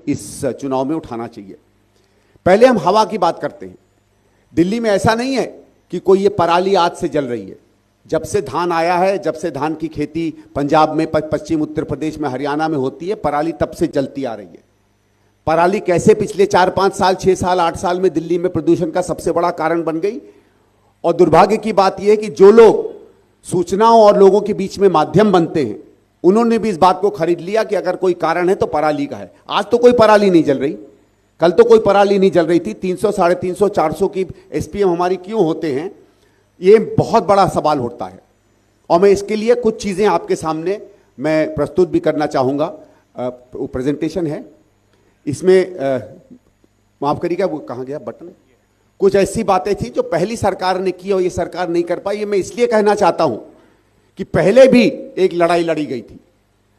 इस चुनाव में उठाना चाहिए। पहले हम हवा की बात करते हैं। दिल्ली में ऐसा नहीं है कि कोई ये पराली आज से जल रही है। जब से धान आया है, जब से धान की खेती पंजाब में, पश्चिम उत्तर प्रदेश में, हरियाणा में होती है, पराली तब से जलती आ रही है। पराली कैसे पिछले 4-5 साल, 6 साल, 8 साल में दिल्ली में प्रदूषण का सबसे बड़ा कारण बन गई। और दुर्भाग्य की बात यह है कि जो लोग सूचनाओं और लोगों के बीच में माध्यम बनते हैं, उन्होंने भी इस बात को खरीद लिया कि अगर कोई कारण है तो पराली का है। आज तो कोई पराली नहीं जल रही, कल तो कोई पराली नहीं जल रही थी। 300, 350, 400 की एसपीएम हमारी क्यों होते हैं, ये बहुत बड़ा सवाल उठता है। और मैं इसके लिए कुछ चीजें आपके सामने मैं प्रस्तुत भी करना चाहूंगा। प्रेजेंटेशन है इसमें, माफ करिएगा, वो कहाँ गया बटन। कुछ ऐसी बातें थी जो पहली सरकार ने की और ये सरकार नहीं कर पाई। ये मैं इसलिए कहना चाहता हूं कि पहले भी एक लड़ाई लड़ी गई थी।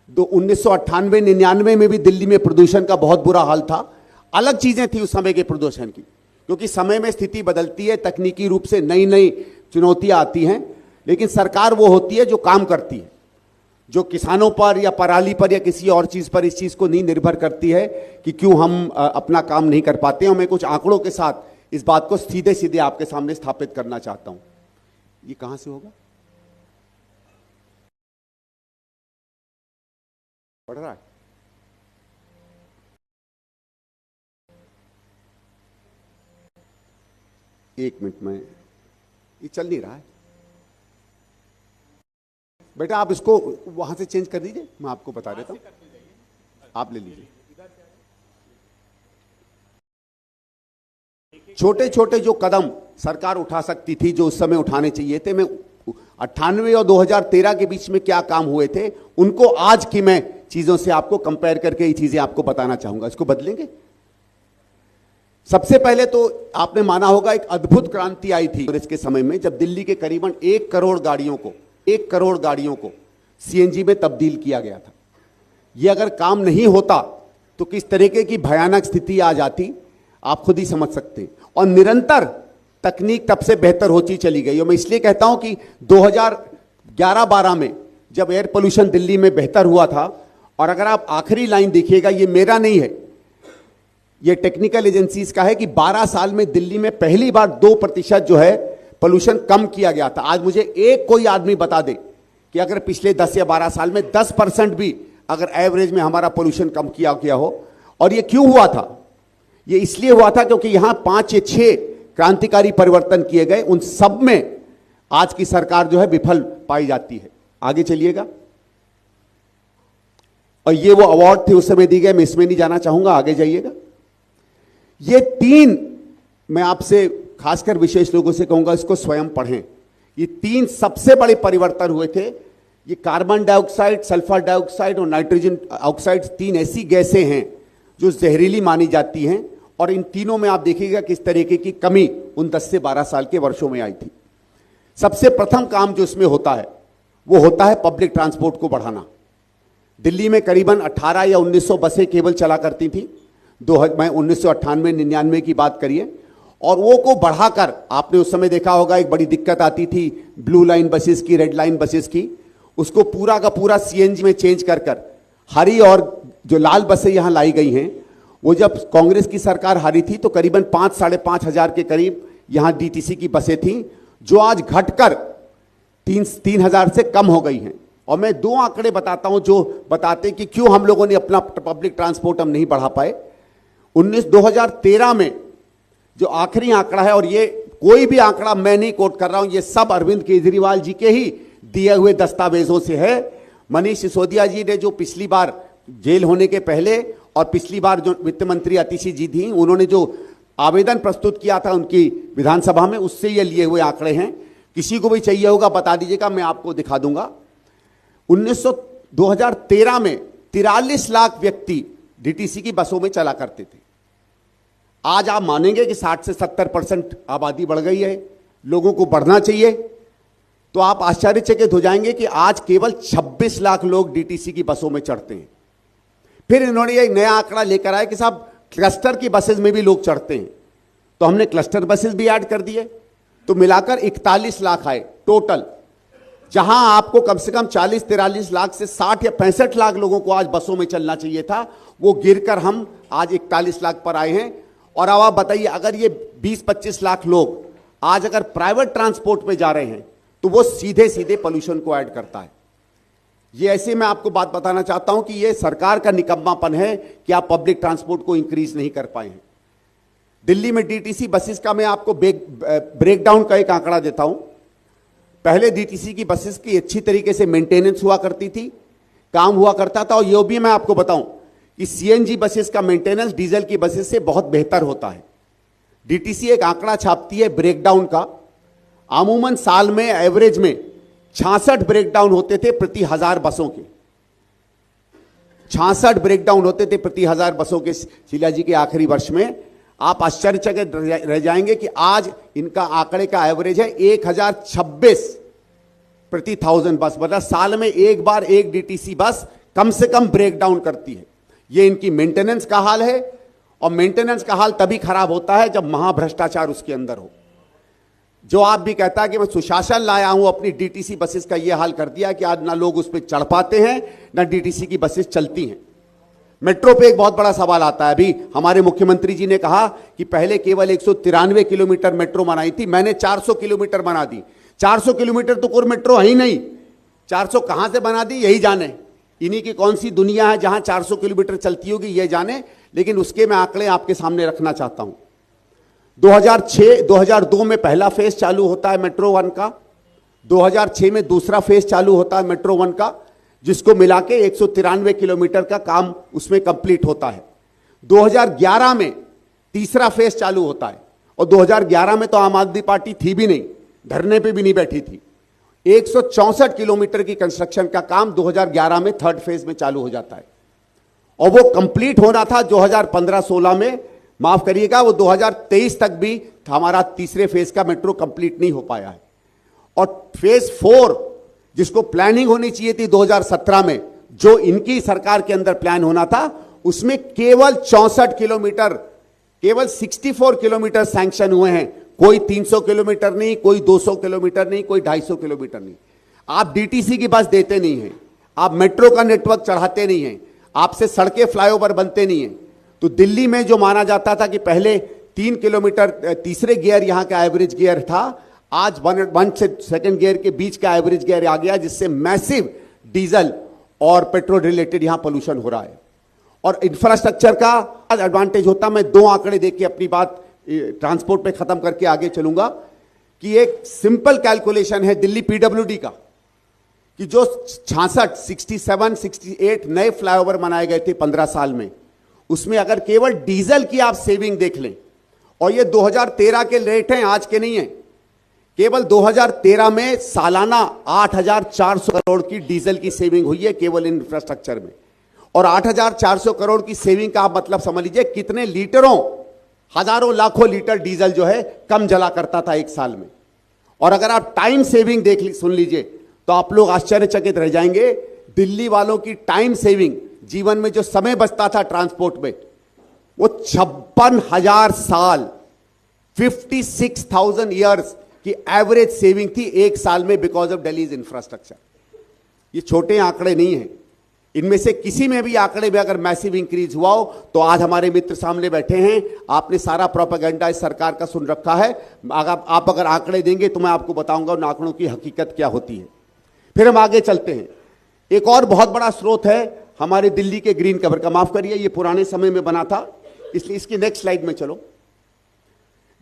1998-99 में भी दिल्ली में प्रदूषण का बहुत बुरा हाल था। अलग चीजें थी उस समय के प्रदूषण की, क्योंकि समय में स्थिति बदलती है, तकनीकी रूप से नई नई चुनौतियां आती हैं। लेकिन सरकार वो होती है जो काम करती है, जो किसानों पर या पराली पर या किसी और चीज पर इस चीज को नहीं निर्भर करती है कि क्यों हम अपना काम नहीं कर पाते हैं। मैं कुछ आंकड़ों के साथ इस बात को सीधे सीधे आपके सामने स्थापित करना चाहता हूं। ये कहां से होगा, पढ़ रहा है? एक मिनट में, ये चल नहीं रहा है बेटा, आप इसको वहां से चेंज कर दीजिए, मैं आपको बता देता हूं, आप ले लीजिए। छोटे छोटे जो कदम सरकार उठा सकती थी, जो उस समय उठाने चाहिए थे, मैं 98 और 2013 के बीच में क्या काम हुए थे, उनको आज की मैं चीजों से आपको कंपेयर करके ये चीजें आपको बताना चाहूंगा। इसको बदलेंगे। सबसे पहले तो आपने माना होगा एक अद्भुत क्रांति आई थी इसके समय में, जब दिल्ली के करीबन 1 करोड़ गाड़ियों को सीएनजी में तब्दील किया गया था। यह अगर काम नहीं होता तो किस तरीके की भयानक स्थिति आ जाती, आप खुद ही समझ सकते हैं। और निरंतर तकनीक तब से बेहतर होती चली गई। और मैं इसलिए कहता हूं कि 2011-12 में जब एयर पोल्यूशन दिल्ली में बेहतर हुआ था, और अगर आप आखिरी लाइन देखिएगा, ये मेरा नहीं है, ये टेक्निकल एजेंसीज का है, कि 12 साल में दिल्ली में पहली बार 2% जो है पोल्यूशन कम किया गया था। आज मुझे एक कोई आदमी बता दे कि अगर पिछले 10 या 12 साल में 10% भी अगर एवरेज में हमारा पोल्यूशन कम किया गया हो। और ये क्यों हुआ था? ये इसलिए हुआ था क्योंकि यहां 5 या 6 क्रांतिकारी परिवर्तन किए गए। उन सब में आज की सरकार जो है विफल पाई जाती है। आगे चलिएगा। और ये वो अवार्ड थे उस समय दी गए, मैं इसमें नहीं जाना चाहूंगा, आगे जाइएगा। ये 3 मैं आपसे खासकर विशेष लोगों से कहूंगा, इसको स्वयं पढ़ें। ये 3 सबसे बड़े परिवर्तन हुए थे। ये कार्बन डाइऑक्साइड, सल्फर डाइऑक्साइड और नाइट्रोजन ऑक्साइड 3 ऐसी गैसें हैं जो जहरीली मानी जाती हैं। और इन तीनों में आप देखिएगा किस तरीके की कमी उन 10 से 12 साल के वर्षों में आई थी। सबसे प्रथम काम जो इसमें होता है वो होता है पब्लिक ट्रांसपोर्ट को बढ़ाना। दिल्ली में करीबन 18 या 1900 बसें केवल चला करती थी। मैं 1998-99 की बात करिए, और वो को बढ़ाकर आपने उस समय देखा होगा एक बड़ी दिक्कत आती थी ब्लू लाइन बसेस की, रेड लाइन बसेस की। उसको पूरा का पूरा सीएनजी में चेंज कर हरी और जो लाल बसें यहां लाई गई हैं, वो जब कांग्रेस की सरकार हारी थी तो करीबन 5-5.5 हजार के करीब यहां डीटीसी की बसें थीं, जो आज घटकर 3,000 से कम हो गई हैं। और मैं 2 आंकड़े बताता हूं जो बताते हैं कि क्यों हम लोगों ने अपना पब्लिक ट्रांसपोर्ट हम नहीं बढ़ा पाए। 2013 में जो आखिरी आंकड़ा है, और ये कोई भी आंकड़ा मैं नहीं कोट कर रहा हूं, ये सब अरविंद केजरीवाल जी के ही दिए हुए दस्तावेजों से है। मनीष सिसोदिया जी ने जो पिछली बार जेल होने के पहले और पिछली बार जो वित्त मंत्री अतिशी जी थी, उन्होंने जो आवेदन प्रस्तुत किया था उनकी विधानसभा में, उससे ये लिए हुए आंकड़े हैं। किसी को भी चाहिए होगा बता दीजिएगा, मैं आपको दिखा दूंगा। 2013 में 43 लाख व्यक्ति डीटीसी की बसों में चला करते थे। आज आप मानेंगे कि 60 से 70% आबादी बढ़ गई है, लोगों को बढ़ना चाहिए, तो आप आश्चर्यचकित हो जाएंगे कि आज केवल 26 लाख लोग डीटीसी की बसों में चढ़ते हैं। फिर इन्होंने एक नया आंकड़ा लेकर आया कि साहब क्लस्टर की बसेस में भी लोग चढ़ते हैं, तो हमने क्लस्टर बसेस भी ऐड कर दिए, तो मिलाकर 41 लाख आए टोटल। जहां आपको कम से कम 40-43 लाख से 60 या 65 लाख लोगों को आज बसों में चलना चाहिए था, वो गिरकर हम आज 41 लाख पर आए हैं। और अब आप बताइए, अगर ये 20-25 लाख लोग आज अगर प्राइवेट ट्रांसपोर्ट पे जा रहे हैं तो वो सीधे सीधे पोल्यूशन को ऐड करता है। ये ऐसे मैं आपको बात बताना चाहता हूं कि ये सरकार का निकम्मापन है कि आप पब्लिक ट्रांसपोर्ट को इंक्रीज नहीं कर पाए हैं। दिल्ली में डीटीसी बसेस का मैं आपको ब्रेकडाउन का एक आंकड़ा देता हूं। पहले डीटीसी की बसेस की अच्छी तरीके से मेंटेनेंस हुआ करती थी, काम हुआ करता था। और ये भी मैं आपको बताऊं कि सीएनजी बसेस का मेंटेनेंस डीजल की बसेस से बहुत बेहतर होता है। डीटीसी एक आंकड़ा छापती है ब्रेकडाउन का, अमूमन साल में एवरेज में 66 ब्रेकडाउन होते थे प्रति 1000 बसों के। 66 ब्रेकडाउन होते थे प्रति 1000 बसों के शीला जी के आखिरी वर्ष में। आप आश्चर्यचकित रह जाएंगे कि आज इनका आंकड़े का एवरेज है 1026 प्रति 1000 बस, मतलब साल में एक बार एक डीटीसी बस कम से कम ब्रेकडाउन करती है। ये इनकी मेंटेनेंस का हाल है, और मेंटेनेंस का हाल तभी खराब होता है जब महाभ्रष्टाचार उसके अंदर हो। जो आप भी कहता है कि मैं सुशासन लाया हूं, अपनी डीटीसी बसेस का यह हाल कर दिया कि आज ना लोग उस पर चढ़ पाते हैं ना डीटीसी की बसेस चलती हैं। मेट्रो पे एक बहुत बड़ा सवाल आता है। अभी हमारे मुख्यमंत्री जी ने कहा कि पहले केवल 193 किलोमीटर मेट्रो बनाई थी, मैंने 400 किलोमीटर बना दी। 400 किलोमीटर तो कोई मेट्रो है ही नहीं, 400 कहां से बना दी यही जाने। इन्हीं की कौन सी दुनिया है जहां 400 किलोमीटर चलती होगी ये जाने। लेकिन उसके मैं आंकड़े आपके सामने रखना चाहता हूं। 2002 में पहला फेज चालू होता है मेट्रो 1 का, 2006 में दूसरा फेज चालू होता है मेट्रो 1 का, जिसको मिला के 193 किलोमीटर का काम उसमें कंप्लीट होता है। 2011 में तीसरा फेज चालू होता है, और 2011 में तो आम आदमी पार्टी थी भी नहीं, धरने पे भी नहीं बैठी थी। 164 किलोमीटर की कंस्ट्रक्शन का काम 2011 में थर्ड फेज में चालू हो जाता है, और वो कंप्लीट होना था 2015-16 में। माफ करिएगा, वो 2023 तक भी हमारा तीसरे फेज का मेट्रो कंप्लीट नहीं हो पाया है। और फेज 4 जिसको प्लानिंग होनी चाहिए थी 2017 में, जो इनकी सरकार के अंदर प्लान होना था, उसमें केवल 64 किलोमीटर, केवल 64 किलोमीटर सैंक्शन हुए हैं। कोई 300 किलोमीटर नहीं, कोई 200 किलोमीटर नहीं, कोई 250 किलोमीटर नहीं। आप डीटीसी की बस देते नहीं हैं, आप मेट्रो का नेटवर्क चढ़ाते नहीं हैं, आपसे सड़कें फ्लाईओवर बनते नहीं हैं। तो दिल्ली में जो माना जाता था कि पहले 3 किलोमीटर तीसरे गियर यहां का एवरेज गियर था, आज 1 से सेकंड गियर के बीच का एवरेज गियर आ गया, जिससे मैसिव डीजल और पेट्रोल रिलेटेड यहां पोल्यूशन हो रहा है। और इंफ्रास्ट्रक्चर का एडवांटेज होता, मैं 2 आंकड़े देख के अपनी बात ट्रांसपोर्ट पे खत्म करके आगे चलूंगा, कि एक सिंपल कैलकुलेशन है दिल्ली पीडब्ल्यूडी का, कि जो 67 नए फ्लाईओवर बनाए गए थे 15 साल में, उसमें अगर केवल डीजल की आप सेविंग देख लें, और ये 2013 के रेट हैं, आज के नहीं है, केवल 2013 में सालाना 8,400 करोड़ की डीजल की सेविंग हुई है केवल इंफ्रास्ट्रक्चर में। और 8,400 करोड़ की सेविंग का आप मतलब समझ लीजिए कितने लीटरों, हजारों लाखों लीटर डीजल जो है कम जला करता था एक साल में। और अगर आप टाइम सेविंग सुन लीजिए तो आप लोग आश्चर्यचकित रह जाएंगे। दिल्ली वालों की टाइम सेविंग, जीवन में जो समय बचता था ट्रांसपोर्ट में, वो 56,000 साल, 56,000 ईयर्स की एवरेज सेविंग थी एक साल में, बिकॉज ऑफ दिल्लीज इंफ्रास्ट्रक्चर। ये छोटे आंकड़े नहीं हैं, इनमें से किसी में भी आंकड़े में अगर मैसिव इंक्रीज हुआ हो तो आज हमारे मित्र सामने बैठे हैं, आपने सारा प्रोपेगेंडा इस सरकार का सुन रखा है। आप अगर आंकड़े देंगे तो मैं आपको बताऊंगा उन आंकड़ों की हकीकत क्या होती है। फिर हम आगे चलते हैं। एक और बहुत बड़ा स्रोत है हमारे दिल्ली के ग्रीन कवर का, माफ करिए ये पुराने समय में बना था, इसलिए इसकी नेक्स्ट स्लाइड में चलो।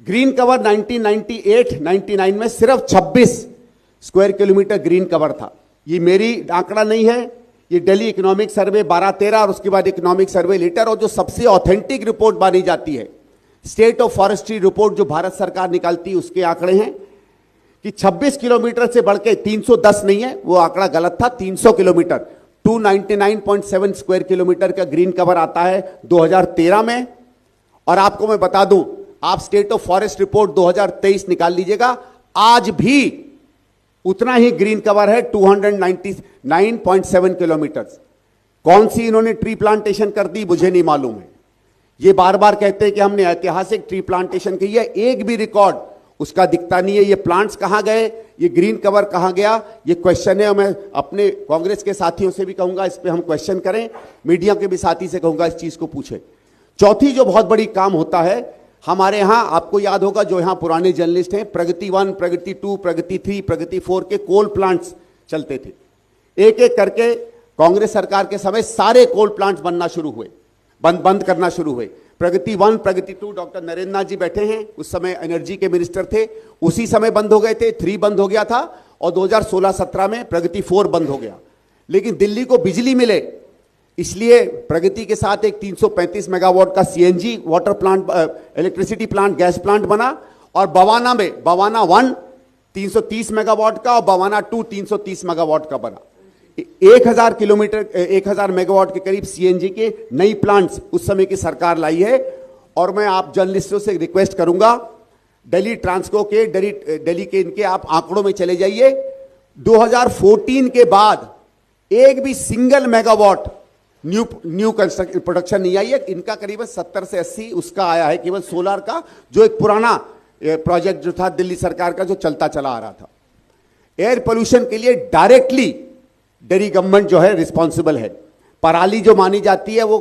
ग्रीन कवर 1998-99 में सिर्फ 26 स्क्वायर किलोमीटर ग्रीन कवर था। ये मेरी आंकड़ा नहीं है, ये दिल्ली इकोनॉमिक सर्वे 12-13 और उसके बाद इकोनॉमिक सर्वे लेटर, और जो सबसे ऑथेंटिक रिपोर्ट मानी जाती है स्टेट ऑफ फॉरेस्ट्री रिपोर्ट जो भारत सरकार निकालती है, उसके आंकड़े हैं कि 26 किलोमीटर से बढ़ के 310 नहीं है, वो आंकड़ा गलत था, 300 किलोमीटर 299.7 स्क्वायर किलोमीटर का ग्रीन कवर आता है 2013 में। और आपको मैं बता दूं, आप स्टेट ऑफ फॉरेस्ट रिपोर्ट 2023 निकाल लीजिएगा, आज भी उतना ही ग्रीन कवर है 299.7 किलोमीटर। कौन सी इन्होंने ट्री प्लांटेशन कर दी मुझे नहीं मालूम है। ये बार बार कहते हैं कि हमने ऐतिहासिक ट्री प्लांटेशन की है, एक भी रिकॉर्ड उसका दिखता नहीं है। ये प्लांट्स कहां गए, ये ग्रीन कवर कहां गया, ये क्वेश्चन है। और मैं अपने कांग्रेस के साथियों से भी कहूंगा इस पे हम क्वेश्चन करें, मीडिया के भी साथी से कहूंगा इस चीज को पूछे। चौथी जो बहुत बड़ी काम होता है हमारे यहां, आपको याद होगा जो यहां पुराने जर्नलिस्ट हैं, प्रगति 1, प्रगति 2, प्रगति 3, प्रगति 4 के कोल प्लांट्स चलते थे। एक एक करके कांग्रेस सरकार के समय सारे कोल प्लांट्स बनना शुरू हुए, बंद करना शुरू हुए। प्रगति 1, प्रगति 2 डॉक्टर नरेंद्र नाथ जी बैठे हैं, उस समय एनर्जी के मिनिस्टर थे, उसी समय बंद हो गए थे। 3 बंद हो गया था और 2016-17 में प्रगति 4 बंद हो गया। लेकिन दिल्ली को बिजली मिले इसलिए प्रगति के साथ एक 335 मेगावाट का CNG water plant, electricity plant, gas plant बना। और बवाना में बवाना 1 330 मेगावाट का और बवाना 2 330 मेगावाट का बना। 1000 मेगावाट के करीब सीएनजी के नई प्लांट्स उस समय की सरकार लाई है। और मैं आप जर्नलिस्टों से रिक्वेस्ट करूंगा, दिल्ली ट्रांसको के, दिल्ली के इनके आप आंकड़ों में चले जाइए। 2014 के बाद एक भी single megawatt new construction production नहीं आई है। इनका करीबन 70 से 80 उसका आया है, केवल सोलर का, जो एक पुराना प्रोजेक्ट जो था दिल्ली सरकार का, जो चलता चला आ रहा था। एयर पोल्यूशन के लिए डायरेक्टली दिल्ली गवर्नमेंट जो है रिस्पॉन्सिबल है। पराली जो मानी जाती है वो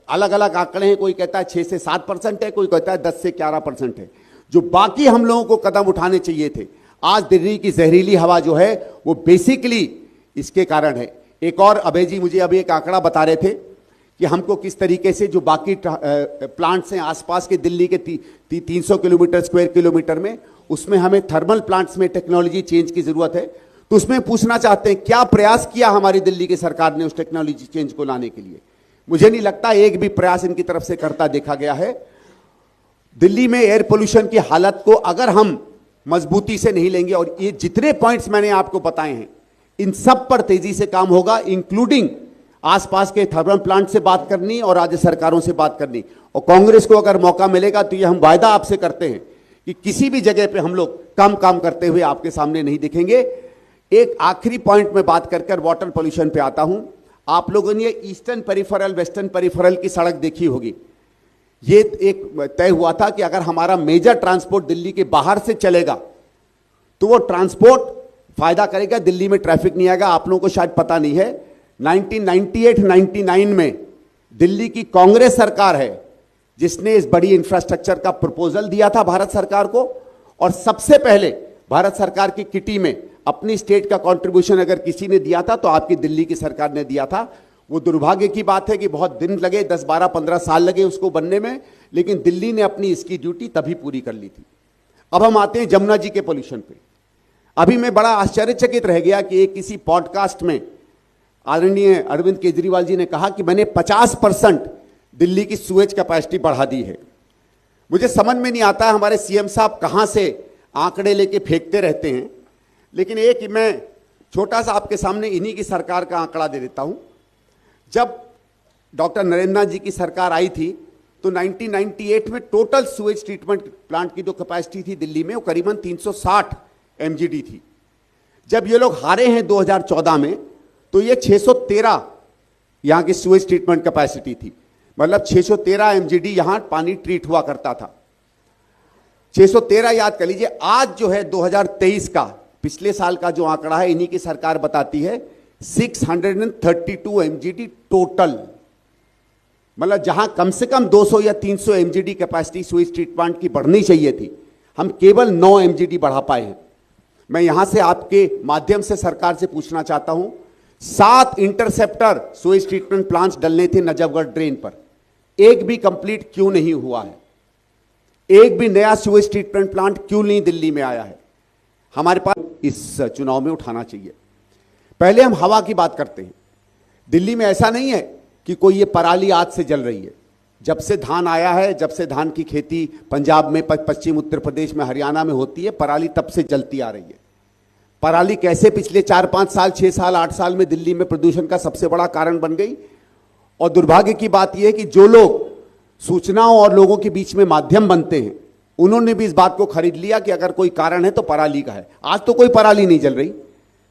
अलग अलग आंकड़े हैं, कोई कहता है 6 से 7% है, कोई कहता है 10 से 11% है। जो बाकी हम लोगों को कदम उठाने चाहिए थे, आज दिल्ली की जहरीली हवा जो है वो बेसिकली इसके कारण है। एक और अभय जी मुझे अभी एक आंकड़ा बता रहे थे कि हमको किस तरीके से जो बाकी प्लांट्स हैं आसपास के दिल्ली के 300 किलोमीटर स्क्वायर किलोमीटर में, उसमें हमें थर्मल प्लांट्स में टेक्नोलॉजी चेंज की जरूरत है। तो उसमें पूछना चाहते हैं क्या प्रयास किया हमारी दिल्ली की सरकार ने उस टेक्नोलॉजी चेंज को लाने के लिए। मुझे नहीं लगता एक भी प्रयास इनकी तरफ से करता देखा गया है। दिल्ली में एयर पोल्यूशन की हालत को अगर हम मजबूती से नहीं लेंगे, और ये जितने पॉइंट्स मैंने आपको बताए हैं इन सब पर तेजी से काम होगा, इंक्लूडिंग आसपास के थर्मल प्लांट से बात करनी और राज्य सरकारों से बात करनी। और कांग्रेस को अगर मौका मिलेगा तो ये हम वायदा आपसे करते हैं कि किसी भी जगह पे हम लोग कम काम करते हुए आपके सामने नहीं दिखेंगे। एक आखिरी पॉइंट में बात कर वाटर पोल्यूशन पे आता हूं। आप लोगों ने ईस्टर्न पेरिफेरल वेस्टर्न पेरिफेरल की सड़क देखी होगी। ये एक तय हुआ था कि अगर हमारा मेजर ट्रांसपोर्ट दिल्ली के बाहर से चलेगा तो वो ट्रांसपोर्ट फायदा करेगा, दिल्ली में ट्रैफिक नहीं आएगा। आप लोगों को शायद पता नहीं है, 1998-99 में दिल्ली की कांग्रेस सरकार है जिसने इस बड़ी इंफ्रास्ट्रक्चर का प्रपोजल दिया था भारत सरकार को। और सबसे पहले भारत सरकार की किटी में अपनी स्टेट का कंट्रीब्यूशन अगर किसी ने दिया था तो आपकी दिल्ली की सरकार ने दिया था। वो दुर्भाग्य की बात है कि बहुत दिन लगे, 10, 12, 15 साल लगे उसको बनने में, लेकिन दिल्ली ने अपनी इसकी ड्यूटी तभी पूरी कर ली थी। अब हम आते हैं जमुना जी के पोल्यूशन पे। अभी मैं बड़ा आश्चर्यचकित रह गया कि एक किसी पॉडकास्ट में आदरणीय अरविंद केजरीवाल जी ने कहा कि मैंने 50% दिल्ली की सुएज कैपेसिटी बढ़ा दी है। मुझे समझ में नहीं आता हमारे सीएम साहब कहां से आंकड़े लेके फेंकते रहते हैं। लेकिन एक मैं छोटा सा आपके सामने इन्हीं की सरकार का आंकड़ा दे देता हूं। जब डॉक्टर नरेंद्र नाथ जी की सरकार आई थी तो 1998 में टोटल सुएज ट्रीटमेंट प्लांट की जो कैपेसिटी थी दिल्ली में वो करीबन 360 एमजीडी थी। जब ये लोग हारे हैं 2014 में तो ये 613 यहां की सुएज ट्रीटमेंट कैपेसिटी थी। मतलब 613 एमजीडी यहां पानी ट्रीट हुआ करता था। 613 याद कर लीजिए। आज जो है 2023 का, पिछले साल का जो आंकड़ा है इन्हीं की सरकार बताती है 632 एमजीडी टोटल। मतलब जहां कम से कम 200 या 300 एमजीडी कैपेसिटी सुएज ट्रीटमेंट की बढ़नी चाहिए थी, हम केवल 9 एमजीडी बढ़ा पाए हैं। मैं यहां से आपके माध्यम से सरकार से पूछना चाहता हूं, 7 इंटरसेप्टर सुएज ट्रीटमेंट प्लांट्स डलने थे नजफगढ़ ड्रेन पर, एक भी कंप्लीट क्यों नहीं हुआ है? एक भी नया सुएज ट्रीटमेंट प्लांट क्यों नहीं दिल्ली में आया है? हमारे पास इस चुनाव में उठाना चाहिए। पहले हम हवा की बात करते हैं। दिल्ली में ऐसा नहीं है कि कोई ये पराली आज से जल रही है। जब से धान आया है, जब से धान की खेती पंजाब में, पश्चिम उत्तर प्रदेश में, हरियाणा में होती है, पराली तब से जलती आ रही है। पराली कैसे पिछले 4-5 साल, 6 साल, 8 साल में दिल्ली में प्रदूषण का सबसे बड़ा कारण बन गई। और दुर्भाग्य की बात यह है कि जो लोग सूचनाओं और लोगों के बीच में माध्यम बनते हैं, उन्होंने भी इस बात को खरीद लिया कि अगर कोई कारण है तो पराली का है। आज तो कोई पराली नहीं जल रही,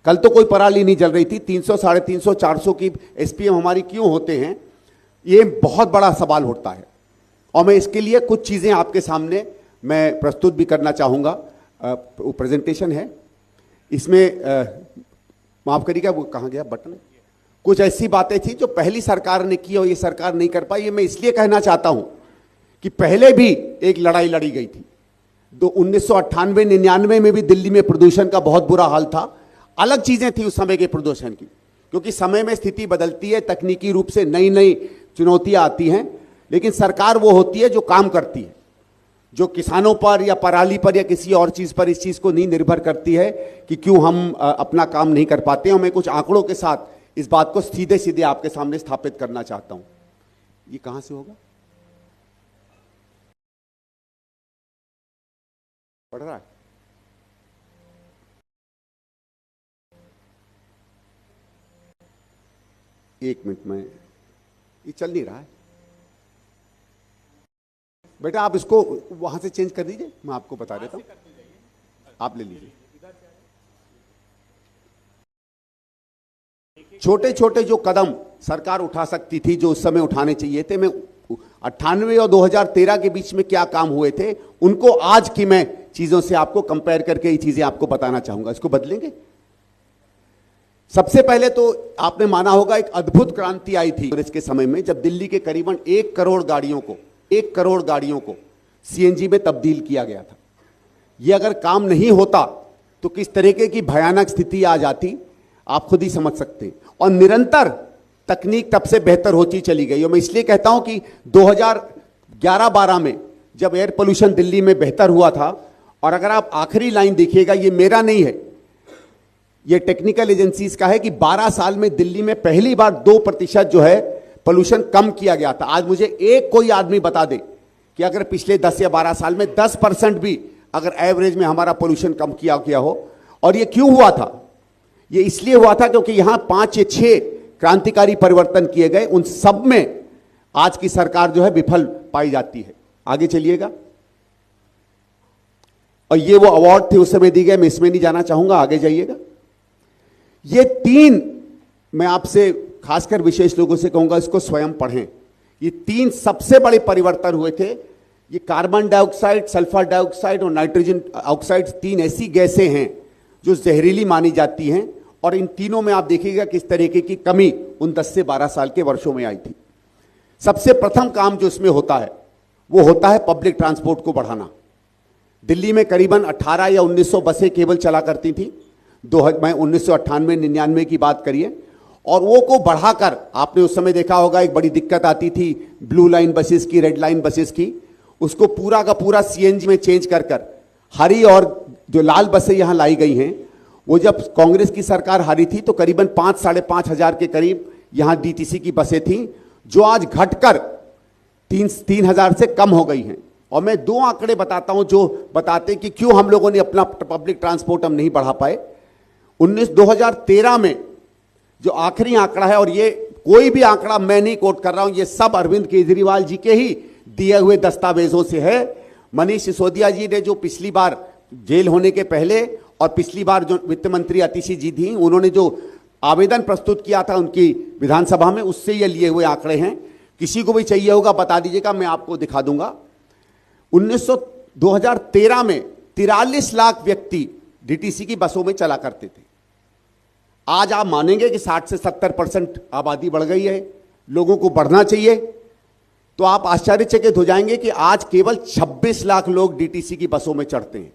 कल तो कोई पराली नहीं जल रही थी। 300, 350, 400 की एसपीएम हमारी क्यों होते हैं, ये बहुत बड़ा सवाल उठता है। और मैं इसके लिए कुछ चीजें आपके सामने मैं प्रस्तुत भी करना चाहूंगा। प्रेजेंटेशन है, इसमें माफ करिएगा, वो कहाँ गया बटन? कुछ ऐसी बातें थी जो पहली सरकार ने की और ये सरकार नहीं कर पाई। ये मैं इसलिए कहना चाहता हूं कि पहले भी एक लड़ाई लड़ी गई थी। 1998-99 में भी दिल्ली में प्रदूषण का बहुत बुरा हाल था। अलग चीजें थी उस समय के प्रदूषण की, क्योंकि समय में स्थिति बदलती है, तकनीकी रूप से नई नई चुनौतियां आती हैं, लेकिन सरकार वो होती है जो काम करती है, जो किसानों पर या पराली पर या किसी और चीज पर इस चीज को नहीं निर्भर करती है कि क्यों हम अपना काम नहीं कर पाते हैं। मैं कुछ आंकड़ों के साथ इस बात को सीधे सीधे आपके सामने स्थापित करना चाहता हूं। ये कहां से होगा? पढ़ रहा है? एक मिनट में, ये चल नहीं रहा है बेटा, आप इसको वहां से चेंज कर दीजिए, मैं आपको बता देता हूं, आप ले लीजिए। छोटे छोटे जो कदम सरकार उठा सकती थी, जो उस समय उठाने चाहिए थे, मैं 98 और 2013 के बीच में क्या काम हुए थे उनको आज की मैं चीजों से आपको कंपेयर करके ये चीजें आपको बताना चाहूंगा। इसको बदलेंगे। सबसे पहले तो आपने माना होगा एक अद्भुत क्रांति आई थी कांग्रेस के समय में, जब दिल्ली के करीबन 1 करोड़ गाड़ियों को सीएनजी में तब्दील किया गया था। यह अगर काम नहीं होता तो किस तरीके की भयानक स्थिति आ जाती आप खुद ही समझ सकते हैं। और निरंतर तकनीक तब से बेहतर होती चली गई। और मैं इसलिए कहता हूं कि 2011-12 में जब एयर पोल्यूशन दिल्ली में बेहतर हुआ था, और अगर आप आखिरी लाइन देखिएगा, ये मेरा नहीं है, ये टेक्निकल एजेंसीज का है, कि 12 साल में दिल्ली में पहली बार 2% जो है पोल्यूशन कम किया गया था। आज मुझे एक कोई आदमी बता दे कि अगर पिछले 10 या 12 साल में 10% भी अगर एवरेज में हमारा पोल्यूशन कम किया हो। और ये क्यों हुआ था? ये इसलिए हुआ था क्योंकि यहां 5 या 6 क्रांतिकारी परिवर्तन किए गए। उन सब में आज की सरकार जो है विफल पाई जाती है। आगे चलिएगा। और ये वो अवार्ड थे उस समय दी गए, मैं इसमें नहीं जाना चाहूंगा, आगे जाइएगा। ये 3 मैं आपसे खासकर विशेष लोगों से कहूंगा इसको स्वयं पढ़ें। ये 3 सबसे बड़े परिवर्तन हुए थे। ये कार्बन डाइऑक्साइड, सल्फर डाइऑक्साइड और नाइट्रोजन ऑक्साइड 3 ऐसी गैसें हैं जो जहरीली मानी जाती हैं, और इन तीनों में आप देखिएगा किस तरीके की कमी उन 10 से 12 साल के वर्षों में आई थी। सबसे प्रथम काम जो इसमें होता है वो होता है पब्लिक ट्रांसपोर्ट को बढ़ाना। दिल्ली में करीबन 18 या 1900 बसें केवल चला करती थी। मैं 1998-99 की बात करिए, और वो को बढ़ाकर आपने उस समय देखा होगा एक बड़ी दिक्कत आती थी ब्लू लाइन बसेस की, रेड लाइन बसेस की, उसको पूरा का पूरा सीएनजी में चेंज कर हरी और जो लाल बसें यहां लाई गई हैं, वो जब कांग्रेस की सरकार हारी थी तो करीबन 5-5.5 हजार के करीब यहां डीटीसी की बसें थीं, जो आज घटकर 3,000 से कम हो गई हैं। और मैं 2 आंकड़े बताता हूं जो बताते कि क्यों हम लोगों ने अपना पब्लिक ट्रांसपोर्ट हम नहीं बढ़ा पाए। 2013 में जो आखिरी आंकड़ा है, और ये कोई भी आंकड़ा मैं नहीं कोट कर रहा हूं, ये सब अरविंद केजरीवाल जी के ही दिए हुए दस्तावेजों से है। मनीष सिसोदिया जी ने जो पिछली बार जेल होने के पहले और पिछली बार जो वित्त मंत्री अतिशी जी थी, उन्होंने जो आवेदन प्रस्तुत किया था उनकी विधानसभा में, उससे ये लिए हुए आंकड़े हैं। किसी को भी चाहिए होगा बता दीजिएगा, मैं आपको दिखा दूंगा। 2013 में 43 लाख व्यक्ति डीटीसी की बसों में चला करते थे। आज आप मानेंगे कि 60 से 70% आबादी बढ़ गई है, लोगों को बढ़ना चाहिए, तो आप आश्चर्यचकित हो जाएंगे कि आज केवल 26 लाख लोग डीटीसी की बसों में चढ़ते हैं।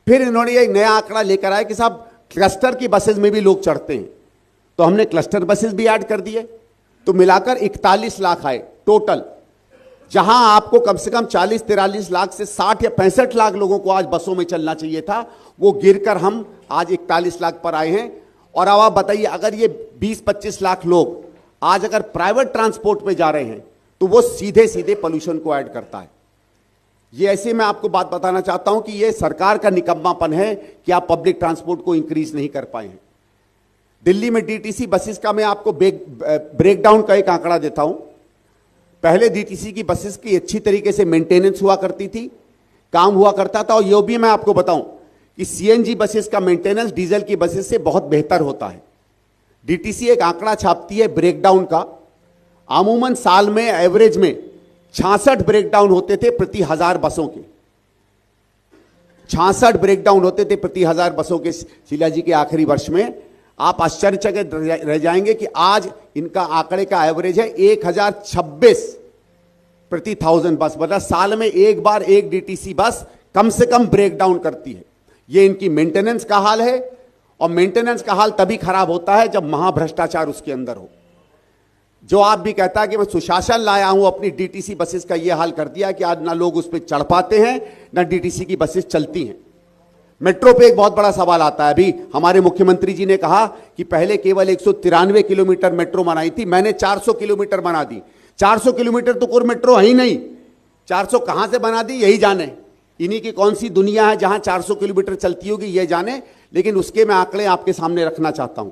फिर इन्होंने एक नया आंकड़ा लेकर आया कि साहब क्लस्टर की बसेस में भी लोग चढ़ते हैं, तो हमने क्लस्टर बसेस भी ऐड कर दिए, तो मिलाकर 41 लाख आए टोटल। जहां आपको कम से कम 40-43 लाख से 60 या 65 लाख लोगों को आज बसों में चलना चाहिए था, वो गिरकर हम आज 41 लाख पर आए हैं। और अब आप बताइए, अगर ये 20-25 लाख लोग आज अगर प्राइवेट ट्रांसपोर्ट में जा रहे हैं तो वो सीधे सीधे पोल्यूशन को ऐड करता है। ये ऐसे मैं आपको बात बताना चाहता हूं कि ये सरकार का निकम्मापन है कि आप पब्लिक ट्रांसपोर्ट को इंक्रीज नहीं कर पाए हैं। दिल्ली में डीटीसी बसेस का मैं आपको ब्रेकडाउन का एक आंकड़ा देता हूं। पहले डीटीसी की बसेस की अच्छी तरीके से मेंटेनेंस हुआ करती थी, काम हुआ करता था, और यह भी मैं आपको बताऊं कि सीएनजी बसेस का मेंटेनेंस डीजल की बसेस से बहुत बेहतर होता है। डीटीसी एक आंकड़ा छापती है ब्रेकडाउन का, अमूमन साल में एवरेज में 66 ब्रेकडाउन होते थे प्रति 1000 बसों के। 66 ब्रेकडाउन होते थे प्रति 1000 बसों के शीला जी के आखिरी वर्ष में। आप आश्चर्यचकित रह जाएंगे कि आज इनका आंकड़े का एवरेज है 1026 प्रति 1000 बस, मतलब साल में एक बार एक डीटीसी बस कम से कम ब्रेकडाउन करती है। ये इनकी मेंटेनेंस का हाल है, और मेंटेनेंस का हाल तभी खराब होता है जब महाभ्रष्टाचार उसके अंदर हो। जो आप भी कहता है कि मैं सुशासन लाया हूं, अपनी डीटीसी बसेस का यह हाल कर दिया कि आज ना लोग उस पर चढ़ पाते हैं, ना डीटीसी की बसेस चलती हैं। मेट्रो पे एक बहुत बड़ा सवाल आता है। अभी हमारे मुख्यमंत्री जी ने कहा कि पहले केवल 193 किलोमीटर मेट्रो बनाई थी, मैंने 400 किलोमीटर बना दी। 400 किलोमीटर तो कोई मेट्रो है ही नहीं, 400 कहां से बना दी यही जाने। इन्हीं की कौन सी दुनिया है जहां 400 किलोमीटर चलती होगी ये जाने। लेकिन उसके मैं आंकड़े आपके सामने रखना चाहता हूं।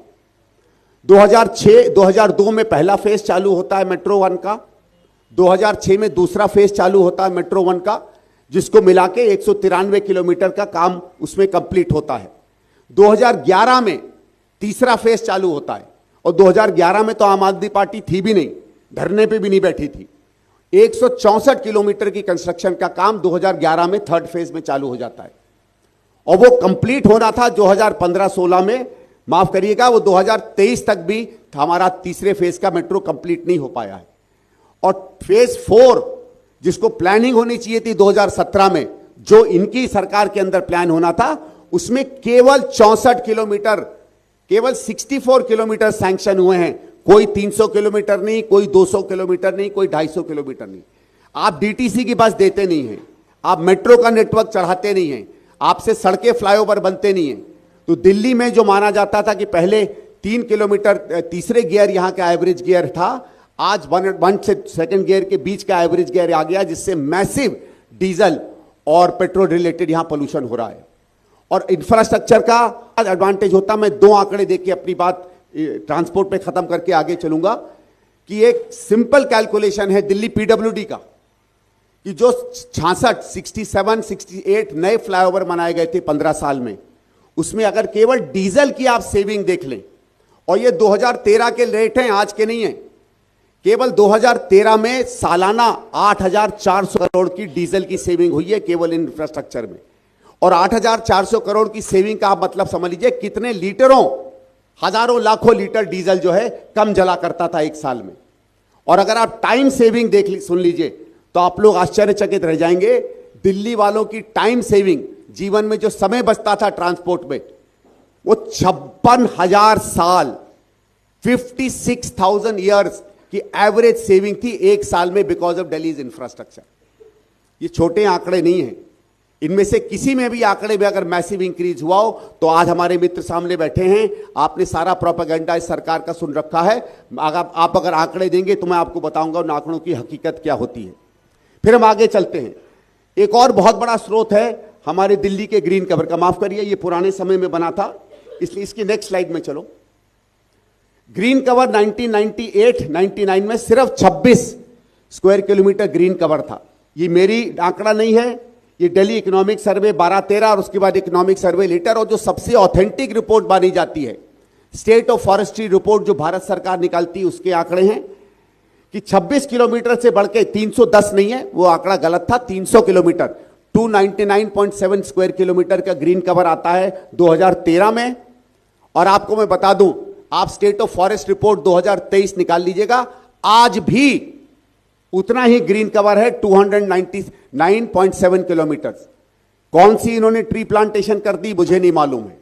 2002 में पहला फेज चालू होता है मेट्रो 1 का, 2006 में दूसरा फेज चालू होता है मेट्रो 1 का, जिसको मिला के 193 किलोमीटर का काम उसमें कंप्लीट होता है। 2011 में तीसरा फेज चालू होता है, और 2011 में तो आम आदमी पार्टी थी भी नहीं, धरने पे भी नहीं बैठी थी। 164 किलोमीटर की कंस्ट्रक्शन का काम 2011 में थर्ड फेज में चालू हो जाता है, और वो कंप्लीट होना था 2015-16 में। माफ करिएगा, वो 2023 तक भी हमारा तीसरे फेज का मेट्रो कंप्लीट नहीं हो पाया है। और फेज 4 जिसको प्लानिंग होनी चाहिए थी 2017 में, जो इनकी सरकार के अंदर प्लान होना था, उसमें केवल 64 किलोमीटर, केवल 64 किलोमीटर सैंक्शन हुए हैं। कोई 300 किलोमीटर नहीं, कोई 200 किलोमीटर नहीं, कोई 250 किलोमीटर नहीं। आप डीटीसी की बस देते नहीं हैं, आप मेट्रो का नेटवर्क चढ़ाते नहीं हैं, आपसे सड़कें फ्लाईओवर बनते नहीं हैं। तो दिल्ली में जो माना जाता था कि पहले 3 किलोमीटर तीसरे गियर यहां का एवरेज गियर था, आज 1 से सेकंड गियर के बीच का एवरेज गियर आ गया, जिससे मैसिव डीजल और पेट्रोल रिलेटेड यहां पोल्यूशन हो रहा है। और इंफ्रास्ट्रक्चर का एडवांटेज होता, मैं 2 आंकड़े देख के अपनी बात ट्रांसपोर्ट पे खत्म करके आगे चलूंगा, कि एक सिंपल कैलकुलेशन है दिल्ली पीडब्ल्यूडी का, कि जो 67 नए फ्लाईओवर बनाए गए थे 15 साल में, उसमें अगर केवल डीजल की आप सेविंग देख लें, और ये 2013 के रेट हैं, आज के नहीं है, केवल 2013 में सालाना 8,400 करोड़ की डीजल की सेविंग हुई है केवल इंफ्रास्ट्रक्चर में। और 8,400 करोड़ की सेविंग का आप मतलब समझ लीजिए कितने लीटरों, हजारों लाखों लीटर डीजल जो है कम जला करता था एक साल में। और अगर आप टाइम सेविंग सुन लीजिए तो आप लोग आश्चर्यचकित रह जाएंगे। दिल्ली वालों की टाइम सेविंग, जीवन में जो समय बचता था ट्रांसपोर्ट में, वो 56,000 साल, 56,000 ईयर्स की एवरेज सेविंग थी एक साल में, बिकॉज ऑफ दिल्ली इंफ्रास्ट्रक्चर। ये छोटे आंकड़े नहीं हैं, इनमें से किसी में भी आंकड़े में अगर मैसिव इंक्रीज हुआ हो तो आज हमारे मित्र सामने बैठे हैं, आपने सारा प्रोपेगेंडा इस सरकार का सुन रखा है। आप अगर आंकड़े देंगे तो मैं आपको बताऊंगा उन आंकड़ों की हकीकत क्या होती है। फिर हम आगे चलते हैं। एक और बहुत बड़ा स्रोत है हमारे दिल्ली के ग्रीन कवर का, माफ करिए ये पुराने समय में बना था, इसलिए इसकी नेक्स्ट स्लाइड में चलो। ग्रीन कवर 1998-99 में सिर्फ 26 स्क्वायर किलोमीटर ग्रीन कवर था। ये मेरी आंकड़ा नहीं है, ये दिल्ली इकोनॉमिक सर्वे 12-13 और उसके बाद इकोनॉमिक सर्वे लेटर, और जो सबसे ऑथेंटिक रिपोर्ट मानी जाती है स्टेट ऑफ फॉरेस्ट्री रिपोर्ट जो भारत सरकार निकालती है, उसके आंकड़े हैं कि 26 किलोमीटर से बढ़ के 310 नहीं है, वो आंकड़ा गलत था, 300 किलोमीटर 299.7 स्क्वायर किलोमीटर का ग्रीन कवर आता है 2013 में। और आपको मैं बता दूं, आप स्टेट ऑफ फॉरेस्ट रिपोर्ट 2023 निकाल लीजिएगा, आज भी उतना ही ग्रीन कवर है 299.7 किलोमीटर। कौन सी इन्होंने ट्री प्लांटेशन कर दी मुझे नहीं मालूम है।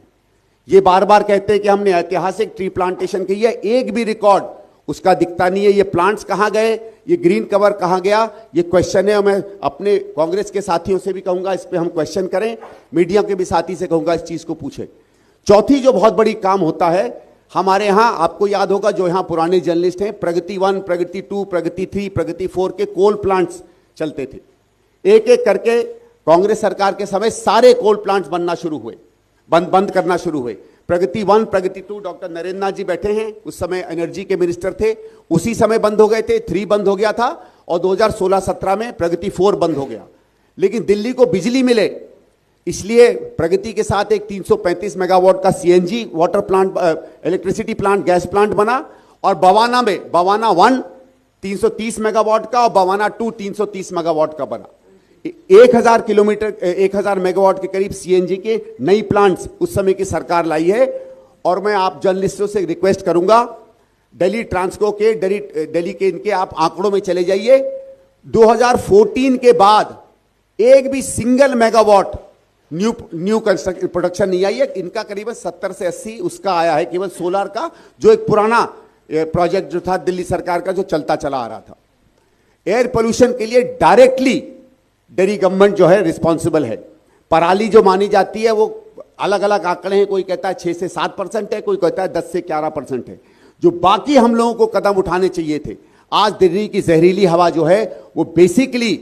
ये बार बार कहते हैं कि हमने ऐतिहासिक ट्री प्लांटेशन की है, एक भी रिकॉर्ड उसका दिखता नहीं है। ये प्लांट्स कहां गए, ये ग्रीन कवर कहां गया, ये क्वेश्चन है। और मैं अपने कांग्रेस के साथियों से भी कहूंगा इस पे हम क्वेश्चन करें, मीडिया के भी साथी से कहूंगा इस चीज को पूछे। चौथी जो बहुत बड़ी काम होता है हमारे यहां, आपको याद होगा जो यहां पुराने जर्नलिस्ट हैं, प्रगति 1, प्रगति 2, प्रगति 3, प्रगति 4 के कोल प्लांट्स चलते थे। एक एक करके कांग्रेस सरकार के समय सारे कोल प्लांट्स बनना शुरू हुए, बंद करना शुरू हुए। प्रगति 1, प्रगति 2 डॉक्टर नरेंद्र नाथ जी बैठे हैं, उस समय एनर्जी के मिनिस्टर थे, उसी समय बंद हो गए थे। 3 बंद हो गया था और 2016-17 में प्रगति 4 बंद हो गया। लेकिन दिल्ली को बिजली मिले इसलिए प्रगति के साथ एक 335 मेगावाट का CNG water plant, electricity plant, gas plant बना। और बवाना में बवाना 1 330 मेगावाट का और बवाना 2 330 मेगावाट का बना। 1000 किलोमीटर 1000 मेगावाट के करीब सीएनजी के नई प्लांट्स उस समय की सरकार लाई है। और मैं आप जर्नलिस्टों से रिक्वेस्ट करूंगा, दिल्ली ट्रांसको के दिल्ली के इनके आप आंकड़ों में चले जाइए। 2014 के बाद एक भी single megawatt new construction production नहीं आई है। इनका करीबन 70 से 80 उसका आया है केवल सोलर का, जो एक पुराना प्रोजेक्ट जो था दिल्ली सरकार का जो चलता चला आ रहा था। एयर पोल्यूशन के लिए डायरेक्टली दिल्ली गवर्नमेंट जो है रिस्पॉन्सिबल है। पराली जो मानी जाती है वो अलग अलग आंकड़े हैं, कोई कहता है 6 से 7% है, कोई कहता है 10 से 11% है। जो बाकी हम लोगों को कदम उठाने चाहिए थे, आज दिल्ली की जहरीली हवा जो है वो बेसिकली